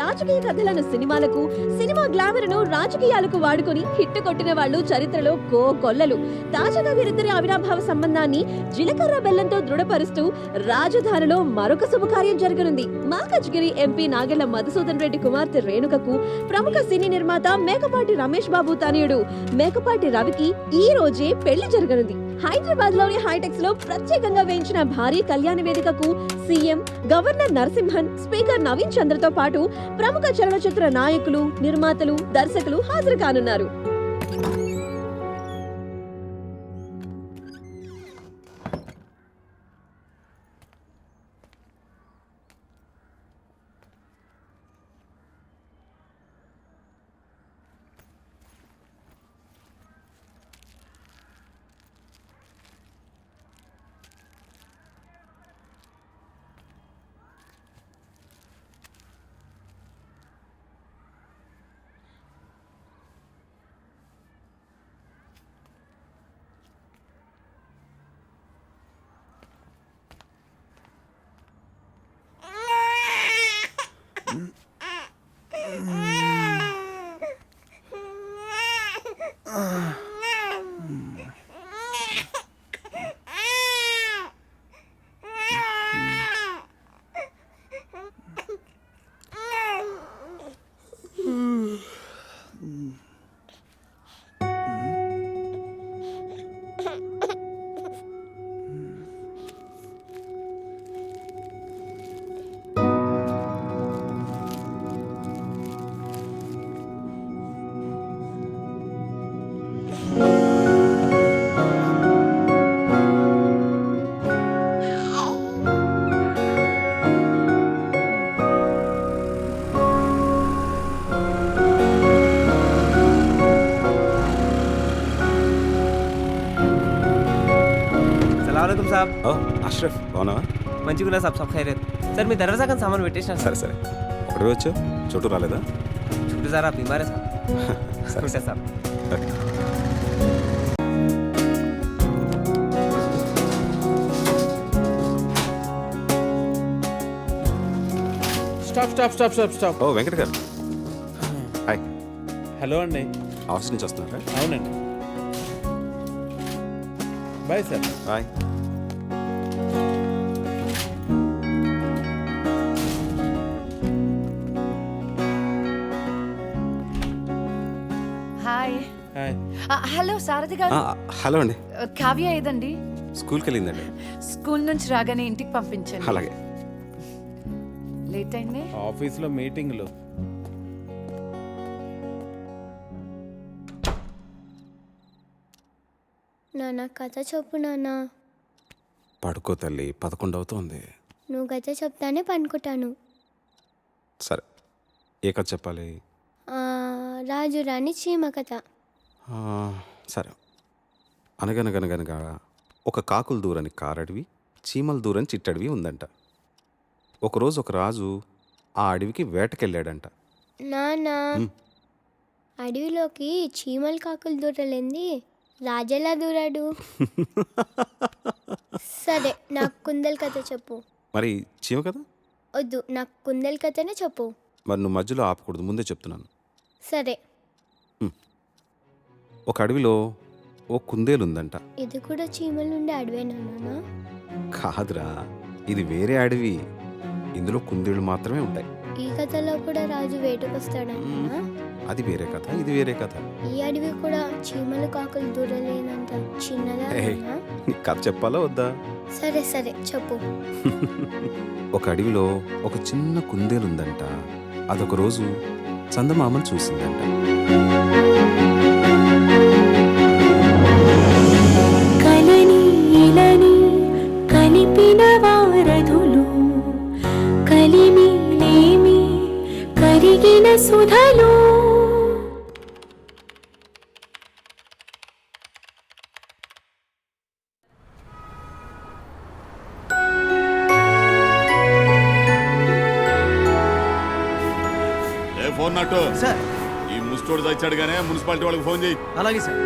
రాజకీయ కథలను సినిమాలకు, సినిమా గ్లామర్ ను రాజకీయాలకు వాడుకొని హిట్ కొట్టిన వాళ్ళు చరిత్రలో కొల్లలు. తాజాగా వీరిద్దరి అవినాభావ సంబంధాన్ని జీలకర్ర బెల్లంతో దృఢపరుస్తూ రాజధానిలో మరొక శుభకార్యం జరగనుంది. మల్కాజ్గిరి ఎంపీ నాగెళ్ల మధుసూదన్ రెడ్డి కుమార్తె రేణుకకు ప్రముఖ సినీ నిర్మాత మేకపాటి రమేష్ బాబు తనయుడు మేకపాటి రవికి ఈ రోజే పెళ్లి జరగనుంది. హైదరాబాద్ లోని హైటెక్స్ లో ప్రత్యేకంగా వేయించిన భారీ కళ్యాణ వేదికకు CM, governor Narasimhan, speaker Naveen చంద్రతో పాటు ప్రముఖ చలనచిత్ర నాయకులు, నిర్మాతలు, దర్శకులు హాజరు కానున్నారు. అష్రఫ్ బాగున్నావా? మంచిగా సబ్ సబ్ ఖైరేత్ సార్. మీ దర్వాజా కానీ సామాన్ పెట్టేసిన. సరే సరే, ఒకటి వచ్చావు, చోటు రాలేదా? छोटे सारा बीमार है साहब. छोटे साहब. స్టాప్. ఓ వెంకట గారు, హాయ్. హలో అండి. ఆఫీస్ నుంచి వస్తున్నారా? అవునండి. Bye sir. Bye. Hi. Hi. Hello Sarathi గారు. హలో అండి. కావ్య ఏదండి? స్కూల్కి వెళ్ళిందండి. స్కూల్ నుంచి రాగానే ఇంటికి పంపించండి. అలాగే. లేట్ అయింది. ఆఫీస్లో మీటింగ్లు. నాన్న కథ చెప్పు నాన్న. పడుకో తల్లి, 11 అవుతోంది. నువ్వు కథ చెప్తానే పనుకుంటాను. సరే, ఏ కథ చెప్పాలి? రాజు రాణి చీమ కథ. సరే. అనగనగనగనగా ఒక కాకులు దూరని కారడవి, చీమలు దూరని చిట్టడవి ఉందంట. ఒకరోజు ఒక రాజు ఆ అడవికి వేటకెళ్ళాడంట. నాన్న, అడవిలోకి చీమలు కాకులు దూరలేంది, రాజెలా దూరాడు? సరే, నాకు కుందల కథ చెప్పు. మరి చీమ కదా? వద్దు, నాకు కుందల కథనే చెప్పు. మరి నువ్వు మధ్యలో ఆపకూడదు, ముందే చెప్తున్నాను. సరే. ఒక అడవిలో ఓ కుందేలు ఉందంట. ఇది కూడా చీమలు ఉండే అడవేనా నాన్న? కాదురా, ఇది వేరే అడవి. ఇందులో కుందేళ్ళు మాత్రమే ఉంటాయి. ఈ కథలో కూడా రాజు వేటకొస్తాడన్నా? అది వేరే కథ, ఇది వేరే కథ. ఈ అడవి కూడా చీమలు కాకులు దూరలేనంత చిన్నదా? నీకు కథ చెప్పాలా వద్దా? సరే సరే చెప్పు. ఒక అడవిలో ఒక చిన్న కుందేలు ఉందంట. అదొక రోజు చందమామను చూసిందంట. కలని ఇలని కలిపిన వారధులు, కలిమి లేమి కరిగిన సుధలు. ఫోన్ నట్టు సార్, ఈ ముస్టోడు తెచ్చాడు గానే మున్సిపాలిటీ వాళ్ళకి ఫోన్ చేయి. అలాగే సార్.